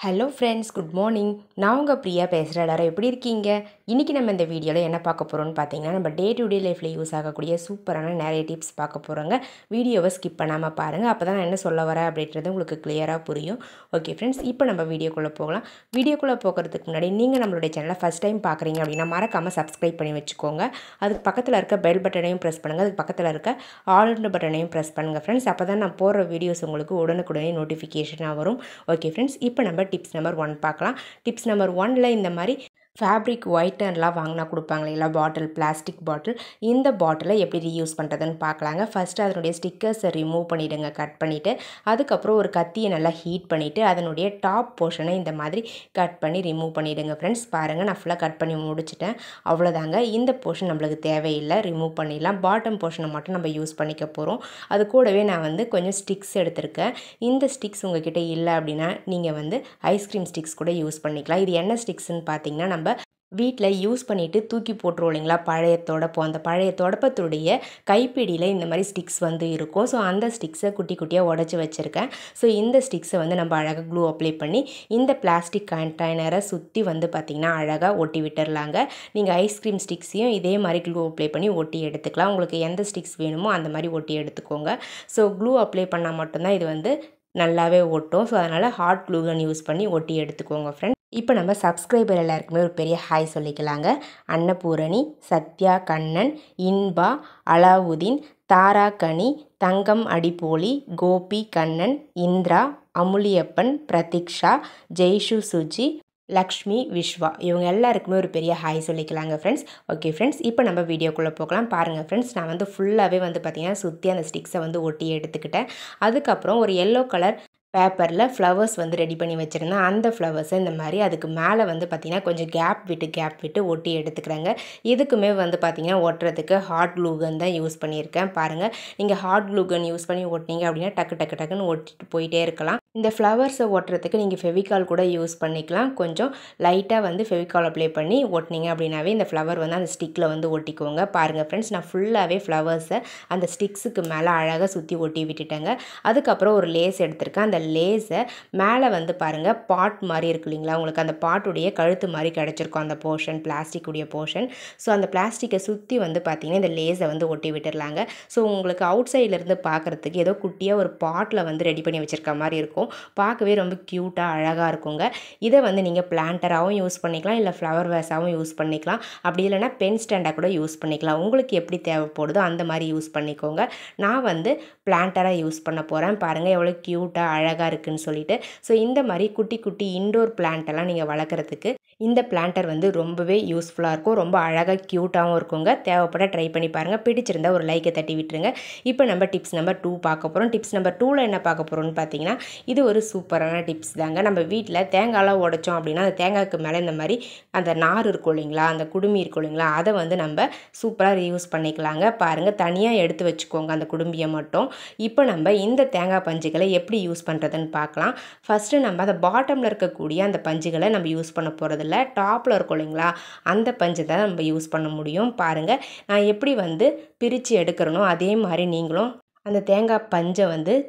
Hello friends, good morning. நான் உங்கள் பிரியா பேசுகிறேன். எல்லாரும் எப்படி இருக்கீங்க? இன்றைக்கி நம்ம இந்த வீடியோவில் என்ன பார்க்க போகிறோம்னு பார்த்தீங்கன்னா, நம்ம டே டு டே லைஃப்பில் யூஸ் ஆகக்கூடிய சூப்பரான நிறைய டிப்ஸ் பார்க்க போகிறோங்க. வீடியோவை ஸ்கிப் பண்ணாமல் பாருங்கள். அப்போ தான் நான் என்ன சொல்ல வரேன் அப்படின்றது உங்களுக்கு கிளியராக புரியும். ஓகே ஃப்ரெண்ட்ஸ், இப்போ நம்ம வீடியோக்குள்ளே போகலாம். வீடியோக்குள்ளே போகிறதுக்கு முன்னாடி நீங்கள் நம்மளுடைய சேனலை ஃபஸ்ட் டைம் பார்க்குறீங்க அப்படின்னா மறக்காமல் சப்ஸ்கிரைப் பண்ணி வச்சுக்கோங்க. அதுக்கு பக்கத்தில் இருக்க பெல் பட்டனையும் ப்ரெஸ் பண்ணுங்கள். அதுக்கு பக்கத்தில் இருக்க ஆல்ன்ற பட்டனையும் ப்ரெஸ் பண்ணுங்கள் ஃப்ரெண்ட்ஸ். அப்போ தான் நான் போடுற வீடியோஸ் உங்களுக்கு உடனுக்குடனே நோட்டிஃபிகேஷனாக வரும். ஓகே ஃப்ரெண்ட்ஸ், இப்போ நம்ம டிப்ஸ் நம்பர் 1 பார்க்கலாம். டிப்ஸ் நம்பர் 1ல் இந்த மாதிரி ஃபேப்ரிக் ஒயிட்டர்லாம் வாங்கினா கொடுப்பாங்க இல்லைங்களா, பாட்டில், பிளாஸ்டிக் பாட்டில். இந்த பாட்டிலை எப்படி ரீயூஸ் பண்ணுறதுன்னு பார்க்கலாங்க. ஃபஸ்ட்டு அதனுடைய ஸ்டிக்கர்ஸை ரிமூவ் பண்ணிவிடுங்க, கட் பண்ணிவிட்டு. அதுக்கப்புறம் ஒரு கத்தியை நல்லா ஹீட் பண்ணிவிட்டு அதனுடைய டாப் போர்ஷனை இந்த மாதிரி கட் பண்ணி ரிமூவ் பண்ணிவிடுங்க ஃப்ரெண்ட்ஸ். பாருங்கள், நான் ஃபுல்லாக கட் பண்ணி முடிச்சிட்டேன். அவ்வளோதாங்க. இந்த போர்ஷன் நம்மளுக்கு தேவையில்லை, ரிமூவ் பண்ணிடலாம். பாட்டம் போர்ஷனை மட்டும் நம்ம யூஸ் பண்ணிக்க போகிறோம். அது கூடவே நான் கொஞ்சம் ஸ்டிக்ஸ் எடுத்திருக்கேன். இந்த ஸ்டிக்ஸ் உங்ககிட்ட இல்லை அப்படின்னா நீங்கள் ஐஸ்கிரீம் ஸ்டிக்ஸ் கூட யூஸ் பண்ணிக்கலாம். இது என்ன ஸ்டிக்ஸ்ன்னு பார்த்தீங்கன்னா, நம்ம வீட்டில் யூஸ் பண்ணிவிட்டு தூக்கி போட்டுருவோம் இல்லைங்களா, பழைய தொடப்பம். அந்த பழைய தொடப்பத்துடைய கைப்பிடியில் இந்த மாதிரி ஸ்டிக்ஸ் இருக்கும். ஸோ அந்த ஸ்டிக்ஸை குட்டி குட்டியாக உடச்சி வச்சுருக்கேன். ஸோ இந்த ஸ்டிக்ஸை நம்ம அழகாக க்ளூ அப்ளை பண்ணி இந்த பிளாஸ்டிக் கண்டெய்னரை சுற்றி பார்த்திங்கன்னா அழகாக ஒட்டி விட்டுடலாங்க. நீங்கள் ஐஸ்கிரீம் ஸ்டிக்ஸையும் இதே மாதிரி க்ளூ அப்ளை பண்ணி ஒட்டி எடுத்துக்கலாம். உங்களுக்கு எந்த ஸ்டிக்ஸ் வேணுமோ அந்த மாதிரி ஒட்டி எடுத்துக்கோங்க. ஸோ க்ளூ அப்ளை பண்ணால் மட்டும்தான் இது நல்லாவே ஒட்டும். ஸோ அதனால் ஹாட் க்ளூ கன் யூஸ் பண்ணி ஒட்டி எடுத்துக்கோங்க ஃப்ரெண்ட்ஸ். இப்போ நம்ம சப்ஸ்கிரைபர் எல்லாருக்குமே ஒரு பெரிய ஹாய் சொல்லிக்கலாங்க. அன்னபூரணி, சத்யா, கண்ணன், இன்பா, அலாவுதீன், தாரா கனி, தங்கம் அடிப்போலி, கோபி, கண்ணன், இந்திரா, அமுலியப்பன், பிரதீக்ஷா, ஜெய்ஷு, சுஜி, லக்ஷ்மி, விஸ்வா, இவங்க எல்லாருக்குமே ஒரு பெரிய ஹாய் சொல்லிக்கலாங்க ஃப்ரெண்ட்ஸ். ஓகே ஃப்ரெண்ட்ஸ், இப்போ நம்ம வீடியோக்குள்ளே போகலாம். பாருங்கள் ஃப்ரெண்ட்ஸ், நான் ஃபுல்லாகவே பார்த்திங்கன்னா சுற்றி அந்த ஸ்டிக்ஸை ஒட்டி எடுத்துக்கிட்டேன். அதுக்கப்புறம் ஒரு எல்லோ கலர் பேப்பரில் ஃப்ளவர்ஸ் ரெடி பண்ணி வச்சுருந்தேன். அந்த ஃப்ளவர்ஸை இந்த மாதிரி அதுக்கு மேலே பார்த்திங்கன்னா கொஞ்சம் கேப் விட்டு ஒட்டி எடுத்துக்கிறேங்க. இதுக்குமே பார்த்திங்கன்னா ஒட்டுறதுக்கு ஹாட் க்ளூ கன் தான் யூஸ் பண்ணியிருக்கேன். பாருங்கள், நீங்கள் ஹாட் க்ளூ கன் யூஸ் பண்ணி ஒட்டினீங்க அப்படின்னா டக்குன்னு ஒட்டிட்டு போயிட்டே இருக்கலாம். இந்த ஃப்ளவர்ஸை ஒட்டுறதுக்கு நீங்கள் ஃபெவிகால் கூட யூஸ் பண்ணிக்கலாம். கொஞ்சம் லைட்டாக ஃபெவிகால் அப்ளை பண்ணி ஒட்டினீங்க அப்படின்னாவே இந்த ஃப்ளவர் அந்த ஸ்டிக்கில் ஒட்டிக்கோங்க. பாருங்கள் ஃப்ரெண்ட்ஸ், நான் ஃபுல்லாகவே ஃப்ளவர்ஸை அந்த ஸ்டிக்ஸுக்கு மேலே அழகாக சுற்றி ஒட்டி விட்டுட்டேங்க. அதுக்கப்புறம் ஒரு லேஸ் எடுத்திருக்கேன். அந்த லேஸை மேலே பாருங்கள் பாட் மாதிரி இருக்கு இல்லைங்களா, உங்களுக்கு அந்த பாட்டுடைய கழுத்து மாதிரி கிடச்சிருக்கும் அந்த போர்ஷன், பிளாஸ்டிக் உடைய போர்ஷன். ஸோ அந்த பிளாஸ்டிக்கை சுற்றி பார்த்திங்கன்னா இந்த லேஸை ஒட்டி விட்டுடலாங்க. ஸோ உங்களுக்கு அவுட் சைட்லேருந்து பார்க்குறதுக்கு ஏதோ குட்டியாக ஒரு பாட்டில் ரெடி பண்ணி வச்சுருக்க மாதிரி இருக்கும். பார்க்கவே ரொம்ப க்யூட்டாக அழகாக இருக்குங்க. இதை நீங்கள் பிளான்டராகவும் யூஸ் பண்ணிக்கலாம், இல்லை ஃப்ளவர் வேஸாகவும் யூஸ் பண்ணிக்கலாம். அப்படி இல்லைனா பென் ஸ்டாண்டாக கூட யூஸ் பண்ணிக்கலாம். உங்களுக்கு எப்படி தேவைப்படுதோ அந்த மாதிரி யூஸ் பண்ணிக்கோங்க. நான் பிளான்டராக யூஸ் பண்ண போகிறேன். பாருங்கள் எவ்வளோ க்யூட்டாக அழகாக இருக்குன்னு சொல்லிட்டு. ஸோ இந்த மாதிரி குட்டி குட்டி இன்டோர் பிளான்ட்டெல்லாம் நீங்கள் வளர்க்குறதுக்கு இந்த பிளான்டர் ரொம்பவே யூஸ்ஃபுல்லாக இருக்கும். ரொம்ப அழகாக க்யூட்டாகவும் இருக்குங்க. தேவைப்பட ட்ரை பண்ணி பாருங்கள். பிடிச்சிருந்தா ஒரு லைக்கை தட்டி விட்டுருங்க. இப்போ நம்ம டிப்ஸ் நம்பர் 2 பார்க்க போகிறோம். டிப்ஸ் நம்பர் 2ல் என்ன பார்க்க போகிறோம்னு பார்த்தீங்கன்னா, இது ஒரு சூப்பரான டிப்ஸ் தாங்க. நம்ம வீட்டில் தேங்காயெலாம் உடைச்சோம் அப்படின்னா அந்த தேங்காய்க்கு மேலே இந்த மாதிரி அந்த நார் இருக்கும் இல்லைங்களா, அந்த குடுமி இருக்கும் இல்லைங்களா, அதை நம்ம சூப்பராக ரீயூஸ் பண்ணிக்கலாங்க. பாருங்கள், தனியாக எடுத்து வச்சுக்கோங்க அந்த குடும்பியை மட்டும். இப்போ நம்ம இந்த தேங்காய் பஞ்சுகளை எப்படி யூஸ் பண்ணுறதுன்னு பார்க்கலாம். ஃபஸ்ட்டு நம்ம அந்த பாட்டமில் இருக்கக்கூடிய அந்த பஞ்சுகளை நம்ம யூஸ் பண்ண போகிறதில்ல. டாப்பில் இருக்கும் இல்லைங்களா, அந்த பஞ்சு தான் நம்ம யூஸ் பண்ண முடியும். பாருங்கள், நான் எப்படி பிரித்து எடுக்கிறனோ அதே மாதிரி நீங்களும் அந்த தேங்காய் பஞ்சை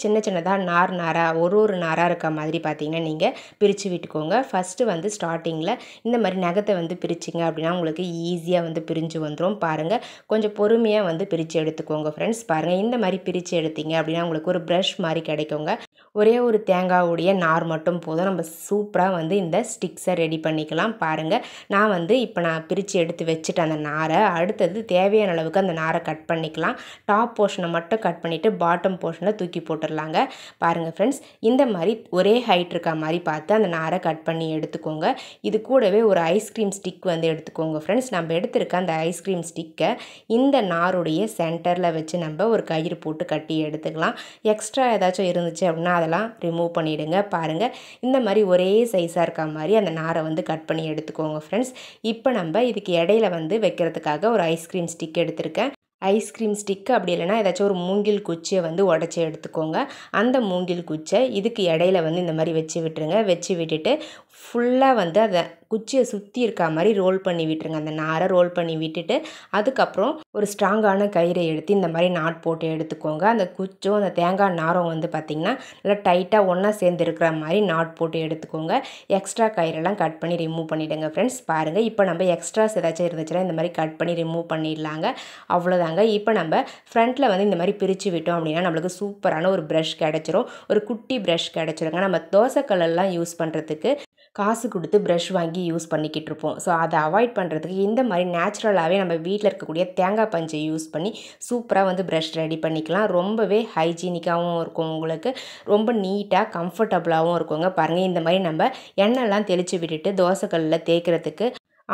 சின்ன சின்னதாக நாராக ஒரு நாராக இருக்க மாதிரி பார்த்தீங்கன்னா நீங்கள் பிரித்து விட்டுக்கோங்க. ஃபஸ்ட்டு ஸ்டார்டிங்கில் இந்த மாதிரி நகத்தை பிரிச்சிங்க அப்படின்னா உங்களுக்கு ஈஸியாக பிரிஞ்சு வந்துடும். பாருங்கள், கொஞ்சம் பொறுமையாக பிரித்து எடுத்துக்கோங்க ஃப்ரெண்ட்ஸ். பாருங்கள், இந்த மாதிரி பிரித்து எடுத்தீங்க அப்படின்னா உங்களுக்கு ஒரு ப்ரஷ் மாதிரி கிடைக்குங்க. ஒரே ஒரு தேங்காவுடைய நார் மட்டும் போதும். நம்ம சூப்பராக இந்த ஸ்டிக்ஸை ரெடி பண்ணிக்கலாம். பாருங்கள், நான் இப்போ நான் பிரித்து எடுத்து வச்சுட்டு அந்த நாரை அடுத்தது தேவையான அளவுக்கு அந்த நாரை கட் பண்ணிக்கலாம். டாப் போர்ஷனை மட்டும் கட் பண்ணிவிட்டு பாட்டம் போர்ஷனை தூக்கி போட்டுடலாங்க. பாருங்கள் ஃப்ரெண்ட்ஸ், இந்த மாதிரி ஒரே ஹைட் இருக்க மாதிரி பார்த்து அந்த நாரை கட் பண்ணி எடுத்துக்கோங்க. இது கூடவே ஒரு ஐஸ்கிரீம் ஸ்டிக் எடுத்துக்கோங்க ஃப்ரெண்ட்ஸ். நம்ம எடுத்துருக்க அந்த ஐஸ்கிரீம் ஸ்டிக்கை இந்த நாருடைய சென்டரில் வச்சு நம்ம ஒரு கயிறு போட்டு கட்டி எடுத்துக்கலாம். எக்ஸ்ட்ரா ஏதாச்சும் இருந்துச்சு அப்படின்னா அதெல்லாம் ரிமூவ் பண்ணிவிடுங்க. பாருங்கள், இந்த மாதிரி ஒரே சைஸாக இருக்க மாதிரி அந்த நாரை கட் பண்ணி எடுத்துக்கோங்க ஃப்ரெண்ட்ஸ். இப்போ நம்ம இதுக்கு இடையில வைக்கிறதுக்காக ஒரு ஐஸ்கிரீம் ஸ்டிக் எடுத்திருக்கேன். ஐஸ்கிரீம் ஸ்டிக்கு அப்படி இல்லைனா ஏதாச்சும் ஒரு மூங்கில் குச்சியை உடச்சி எடுத்துக்கோங்க. அந்த மூங்கில் குச்சை இதுக்கு இடையில இந்த மாதிரி வச்சு விட்டுருங்க. வச்சு விட்டுட்டு ஃபுல்லாக வந்து அதை குச்சியை சுற்றி இருக்க மாதிரி ரோல் பண்ணி விட்டுருங்க. அந்த நாரை ரோல் பண்ணி விட்டுட்டு அதுக்கப்புறம் ஒரு ஸ்ட்ராங்கான கயிறை எடுத்து இந்த மாதிரி நாட் போட்டு எடுத்துக்கோங்க. அந்த குச்சும் அந்த தேங்காய் நாரும் வந்து பார்த்திங்கன்னா நல்லா டைட்டாக ஒன்றா சேர்ந்து இருக்கிற மாதிரி நாட் போட்டு எடுத்துக்கோங்க. எக்ஸ்ட்ரா கயிறெல்லாம் கட் பண்ணி ரிமூவ் பண்ணிவிடுங்க ஃப்ரெண்ட்ஸ். பாருங்கள், இப்போ நம்ம எக்ஸ்ட்ராஸ் ஏதாச்சும் இருந்துச்சுன்னா இந்த மாதிரி கட் பண்ணி ரிமூவ் பண்ணிடலாங்க. அவ்வளோதாங்க. இப்போ நம்ம ஃப்ரண்ட்டில் வந்து இந்த மாதிரி பிரித்து விட்டோம் அப்படின்னா நம்மளுக்கு சூப்பரான ஒரு ப்ரஷ் கிடச்சிரும். ஒரு குட்டி ப்ரஷ் கிடச்சிருங்க. நம்ம தோசைக்கல்லாம் யூஸ் பண்ணுறதுக்கு காசு கொடுத்து ப்ரஷ் வாங்கி யூஸ் பண்ணிக்கிட்டு இருப்போம். ஸோ அதை அவாய்ட் பண்ணுறதுக்கு இந்த மாதிரி நேச்சுரலாகவே நம்ம வீட்டில் இருக்கக்கூடிய தேங்காய் பஞ்சை யூஸ் பண்ணி சூப்பராக வந்து ப்ரஷ் ரெடி பண்ணிக்கலாம். ரொம்பவே ஹைஜீனிக்காகவும் இருக்கும், உங்களுக்கு ரொம்ப நீட்டாக கம்ஃபர்டபுளாகவும் இருக்குங்க. பாருங்கள், இந்த மாதிரி நம்ம எண்ணெய்லாம் தெளித்து விட்டுட்டு தோசைக்கல்லில் தேய்க்கிறதுக்கு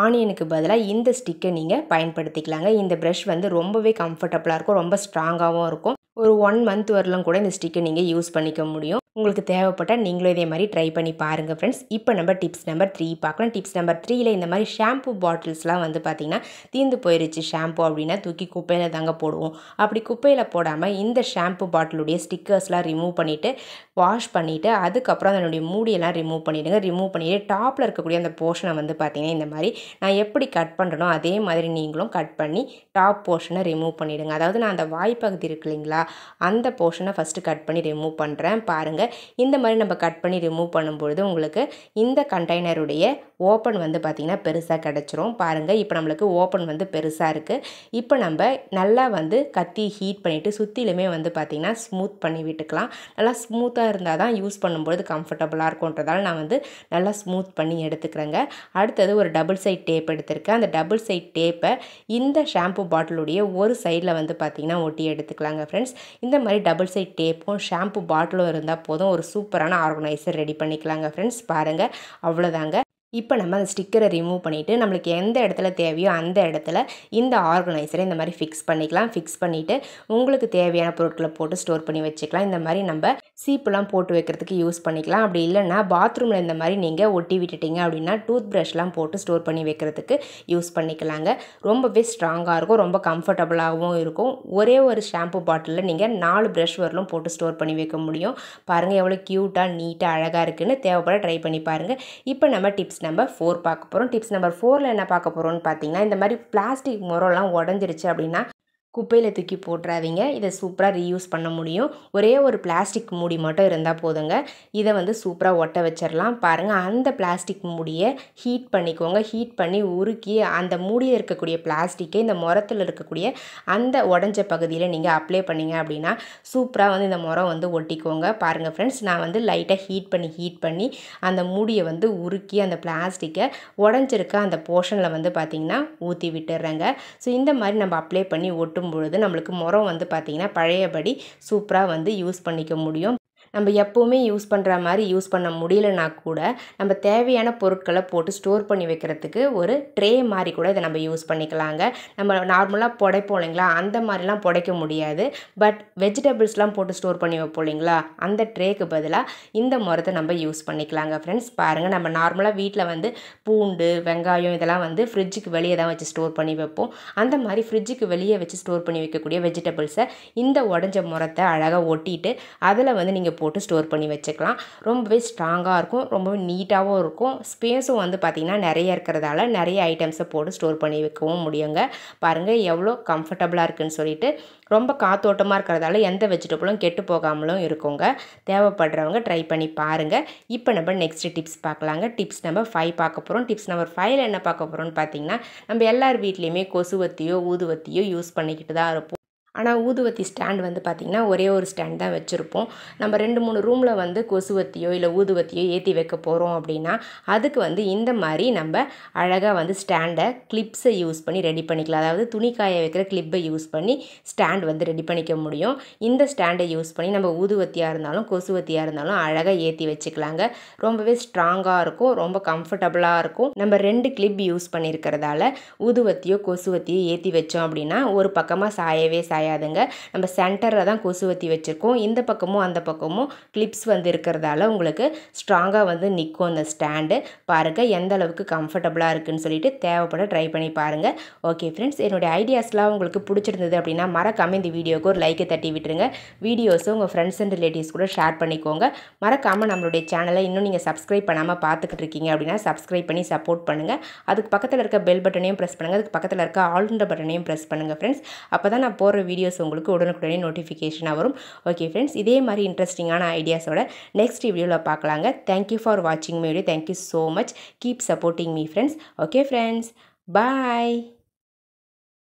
ஆனியனுக்கு பதிலாக இந்த ஸ்டிக்கை நீங்கள் பயன்படுத்திக்கலாங்க. இந்த ப்ரஷ் வந்து ரொம்பவே கம்ஃபர்டபுளாக இருக்கும், ரொம்ப ஸ்ட்ராங்காகவும் இருக்கும். ஒரு 1 மந்த் வரலும் கூட இந்த ஸ்டிக்கை நீங்கள் யூஸ் பண்ணிக்க முடியும். உங்களுக்கு தேவைப்பட்டால் நீங்களும் இதே மாதிரி ட்ரை பண்ணி பாருங்கள் ஃப்ரெண்ட்ஸ். இப்போ நம்ம டிப்ஸ் நம்பர் 3 பார்க்கலாம். டிப்ஸ் நம்பர் 3ல் இந்த மாதிரி ஷாம்பு பாட்டில்ஸ்லாம் வந்து பார்த்திங்கன்னா தீர்ந்து போயிடுச்சு ஷாம்பு அப்படின்னா தூக்கி குப்பையில் தாங்க போடுவோம். அப்படி குப்பையில் போடாமல் இந்த ஷாம்பு பாட்டிலுடைய ஸ்டிக்கர்ஸ்லாம் ரிமூவ் பண்ணிவிட்டு வாஷ் பண்ணிவிட்டு அதுக்கப்புறம் அதனுடைய மூடியெல்லாம் ரிமூவ் பண்ணிவிடுங்க. ரிமூவ் பண்ணிவிட்டு டாப்பில் இருக்கக்கூடிய அந்த போர்ஷனை வந்து பார்த்திங்கன்னா இந்த மாதிரி நான் எப்படி கட் பண்ணுறனோ அதே மாதிரி நீங்களும் கட் பண்ணி டாப் போர்ஷனை ரிமூவ் பண்ணிவிடுங்க. அதாவது நான் அந்த வாய்ப்பகுதி இருக்கு இல்லைங்களா, அந்த போர்ஷனை ஃபஸ்ட்டு கட் பண்ணி ரிமூவ் பண்ணுறேன். பாருங்கள், இந்த மாதிரி நம்ம கட் பண்ணி ரிமூவ் பண்ணும்பொழுது உங்களுக்கு இந்த கண்டெய்னருடைய ஓப்பன் வந்து பார்த்திங்கன்னா பெருசாக கிடச்சிரும். பாருங்கள், இப்போ நம்மளுக்கு ஓப்பன் வந்து பெருசாக இருக்குது. இப்போ நம்ம நல்லா வந்து கத்தி ஹீட் பண்ணிவிட்டு சுற்றிலுமே வந்து பார்த்திங்கன்னா ஸ்மூத் பண்ணி விட்டுக்கலாம். நல்லா ஸ்மூத்தாக இருந்தால் தான் யூஸ் பண்ணும்பொழுது கம்ஃபர்டபுளாக இருக்கும்ன்றதால நான் வந்து நல்லா ஸ்மூத் பண்ணி எடுத்துக்கிறேங்க. அடுத்தது ஒரு டபுள் சைட் டேப் எடுத்திருக்கேன். அந்த டபுள் சைட் டேப்பை இந்த ஷாம்பு பாட்டிலுடைய ஒரு சைடில் வந்து பார்த்திங்கன்னா ஒட்டி எடுத்துக்கலாங்க ஃப்ரெண்ட்ஸ். இந்த மாதிரி டபுள் சைட் டேப்பும் ஷாம்பு பாட்டிலும் இருந்தால் போதும், ஒரு சூப்பரான ஆர்கனைசர் ரெடி பண்ணிக்கலாங்க ஃப்ரெண்ட்ஸ். பாருங்கள், அவ்வளோதாங்க. இப்போ நம்ம அந்த ஸ்டிக்கரை ரிமூவ் பண்ணிவிட்டு நம்மளுக்கு எந்த இடத்துல தேவையோ அந்த இடத்துல இந்த ஆர்கனைசரை இந்த மாதிரி ஃபிக்ஸ் பண்ணிக்கலாம். ஃபிக்ஸ் பண்ணிவிட்டு உங்களுக்கு தேவையான பொருட்களை போட்டு ஸ்டோர் பண்ணி வச்சுக்கலாம். இந்த மாதிரி நம்ம சீப்புலாம் போட்டு வைக்கிறதுக்கு யூஸ் பண்ணிக்கலாம். அப்படி இல்லைன்னா பாத்ரூமில் இந்த மாதிரி நீங்கள் ஒட்டி விட்டுட்டீங்க அப்படின்னா டூத் ப்ரஷ்லாம் போட்டு ஸ்டோர் பண்ணி வைக்கிறதுக்கு யூஸ் பண்ணிக்கலாங்க. ரொம்பவே ஸ்ட்ராங்காக இருக்கும், ரொம்ப கம்ஃபர்டபுளாகவும் இருக்கும். ஒரே ஒரு ஷாம்பு பாட்டிலில் நீங்கள் 4 ப்ரஷ் வரலும் போட்டு ஸ்டோர் பண்ணி வைக்க முடியும். பாருங்கள் எவ்வளோ க்யூட்டாக நீட்டாக அழகாக இருக்குதுன்னு. தேவைப்பட ட்ரை பண்ணி பாருங்கள். இப்போ நம்ம டிப்ஸ் நம்பர் 4 பார்க்க போகிறோம். டிப்ஸ் நம்பர் 4ல் என்ன பார்க்க போகிறோம்னு பார்த்தீங்கன்னா, இந்த மாதிரி பிளாஸ்டிக் முறம்லாம் உடஞ்சிருச்சு அப்படின்னா குப்பையில் தூக்கி போட்டுறாதீங்க. இதை சூப்பராக ரீயூஸ் பண்ண முடியும். ஒரே ஒரு பிளாஸ்டிக் மூடி மட்டும் இருந்தால் போதுங்க. இதை வந்து சூப்பராக ஒட்ட வச்சிடலாம். பாருங்கள், அந்த பிளாஸ்டிக் மூடியை ஹீட் பண்ணிக்கோங்க. ஹீட் பண்ணி உருக்கி அந்த மூடியில் இருக்கக்கூடிய பிளாஸ்டிக்கை இந்த முறத்தில் இருக்கக்கூடிய அந்த உடஞ்ச பகுதியில் நீங்கள் அப்ளை பண்ணிங்க அப்படின்னா சூப்பராக வந்து இந்த முறம் வந்து ஒட்டிக்கோங்க. பாருங்கள் ஃப்ரெண்ட்ஸ், நான் வந்து லைட்டாக ஹீட் பண்ணி அந்த மூடியை வந்து உருக்கி அந்த பிளாஸ்டிக்கை உடஞ்சிருக்க அந்த போர்ஷனில் வந்து பார்த்திங்கன்னா ஊற்றி விட்டுடுறேங்க. ஸோ இந்த மாதிரி நம்ம அப்ளை பண்ணி ஒட்டும் பொழுது நம்மளுக்கு முறம் வந்து பார்த்திங்கன்னா பழையபடி சூப்பராக வந்து யூஸ் பண்ணிக்க முடியும். நம்ம எப்போவுமே யூஸ் பண்ணுற மாதிரி யூஸ் பண்ண முடியலனா கூட நம்ம தேவையான பொருட்களை போட்டு ஸ்டோர் பண்ணி வைக்கிறதுக்கு ஒரு ட்ரே மாதிரி கூட இதை நம்ம யூஸ் பண்ணிக்கலாங்க. நம்ம நார்மலாக புடைப்போம் இல்லைங்களா, அந்த மாதிரிலாம் புடைக்க முடியாது. பட் வெஜிடபிள்ஸ்லாம் போட்டு ஸ்டோர் பண்ணி வைப்போம் இல்லைங்களா, அந்த ட்ரேக்கு பதிலாக இந்த முறத்தை நம்ம யூஸ் பண்ணிக்கலாங்க ஃப்ரெண்ட்ஸ். பாருங்கள், நம்ம நார்மலாக வீட்டில் வந்து பூண்டு, வெங்காயம் இதெல்லாம் வந்து ஃப்ரிட்ஜுக்கு வெளியே தான் வச்சு ஸ்டோர் பண்ணி வைப்போம். அந்த மாதிரி ஃப்ரிட்ஜுக்கு வெளியே வச்சு ஸ்டோர் பண்ணி வைக்கக்கூடிய வெஜிடபிள்ஸை இந்த உடஞ்ச முறத்தை அழகாக ஒட்டிட்டு அதில் வந்து நீங்கள் போட்டு ஸ்டோர் பண்ணி வச்சுக்கலாம். ரொம்பவே ஸ்ட்ராங்காக இருக்கும், ரொம்பவே நீட்டாகவும் இருக்கும். ஸ்பேஸும் வந்து பார்த்திங்கன்னா நிறைய இருக்கிறதால நிறைய ஐட்டம்ஸை போட்டு ஸ்டோர் பண்ணி வைக்கவும் முடியுங்க. பாருங்கள் எவ்வளோ கம்ஃபர்டபுளாக இருக்குதுன்னு சொல்லிட்டு. ரொம்ப காத்தோட்டமாக இருக்கிறதால எந்த வெஜிடபிளும் கெட்டு போகாமலும் இருக்குங்க. தேவைப்படுறவங்க ட்ரை பண்ணி பாருங்கள். இப்போ நம்ம நெக்ஸ்ட் டிப்ஸ் பார்க்கலாங்க. டிப்ஸ் நம்பர் 5 பார்க்க போகிறோம். டிப்ஸ் நம்பர் 5ல் என்ன பார்க்க போகிறோம்னு பார்த்தீங்கன்னா, நம்ம எல்லார் வீட்லேயுமே கொசுவத்தியோ ஊதுவத்தியோ யூஸ் பண்ணிக்கிட்டு தான் இருப்போம். ஆனால் ஊதுவத்தி ஸ்டாண்ட் வந்து பார்த்திங்கன்னா ஒரே ஒரு ஸ்டாண்ட் தான் வச்சுருப்போம். நம்ம 2-3 ரூமில் வந்து கொசுவத்தியோ இல்லை ஊதுவத்தியோ ஏற்றி வைக்க போகிறோம் அப்படின்னா அதுக்கு வந்து இந்த மாதிரி நம்ம அழகாக வந்து ஸ்டாண்டை கிளிப்ஸை யூஸ் பண்ணி ரெடி பண்ணிக்கலாம். அதாவது துணி காய வைக்கிற கிளிப்பை யூஸ் பண்ணி ஸ்டாண்ட் வந்து ரெடி பண்ணிக்க முடியும். இந்த ஸ்டாண்டை யூஸ் பண்ணி நம்ம ஊதுவத்தியாக இருந்தாலும் கொசுவத்தியாக இருந்தாலும் அழகாக ஏற்றி வச்சுக்கலாங்க. ரொம்பவே ஸ்ட்ராங்காக இருக்கும், ரொம்ப கம்ஃபர்டபுளாக இருக்கும். நம்ம 2 கிளிப் யூஸ் பண்ணியிருக்கிறதால ஊதுவத்தியோ கொசுவத்தியோ ஏற்றி வச்சோம் அப்படின்னா ஒரு பக்கமாக சாயவே சாயாதுங்க. நம்ம சென்டரில் தான் கொசுவத்தி வச்சுருக்கோம். இந்த பக்கமும் அந்த பக்கமும் கிளிப்ஸ் வந்து இருக்கிறதால உங்களுக்கு ஸ்ட்ராங்காக வந்து நிற்கும் அந்த ஸ்டாண்டு. பாருங்கள் எந்த அளவுக்கு கம்ஃபர்டபுளாக இருக்குதுன்னு சொல்லிட்டு தேவைப்பட ட்ரை பண்ணி பாருங்கள். ஓகே ஃப்ரெண்ட்ஸ், என்னுடைய ஐடியாஸ்லாம் உங்களுக்கு பிடிச்சிருந்தது அப்படின்னா மறக்காமல் இந்த வீடியோக்கு ஒரு லைக்கை தட்டி விட்டுருங்க. வீடியோஸை உங்கள் ஃப்ரெண்ட்ஸ் அண்ட் ரிலேட்டிவ்ஸ் கூட ஷேர் பண்ணிக்கோங்க. மறக்காமல் நம்மளுடைய சேனலை இன்னும் நீங்கள் சப்ஸ்கிரைப் பண்ணாமல் பார்த்துக்கிட்டு இருக்கீங்க அப்படின்னா சப்ஸ்கிரைப் பண்ணி சப்போர்ட் பண்ணுங்கள். அதுக்கு பக்கத்தில் இருக்க பெல் பட்டனையும் ப்ரெஸ் பண்ணுங்கள். அதுக்கு பக்கத்தில் இருக்க ஆல்ன்ற பட்டனையும் ப்ரெஸ் பண்ணுங்கள் ஃப்ரெண்ட்ஸ். அப்போ தான் நான் போடுற வீடியோஸ் உங்களுக்கு உடனுக்குடனே நோட்டிஃபிகேஷனாக வரும். ஓகே ஃப்ரெண்ட்ஸ், இதே மாதிரி இன்ட்ரெஸ்டிங்கான ஐடியாஸோட நெக்ஸ்ட் வீடியோவில் பார்க்கலாங்க. தேங்க்யூ ஃபார் வாட்சிங் my video. Thank you so much. Keep supporting me friends. Okay friends, bye.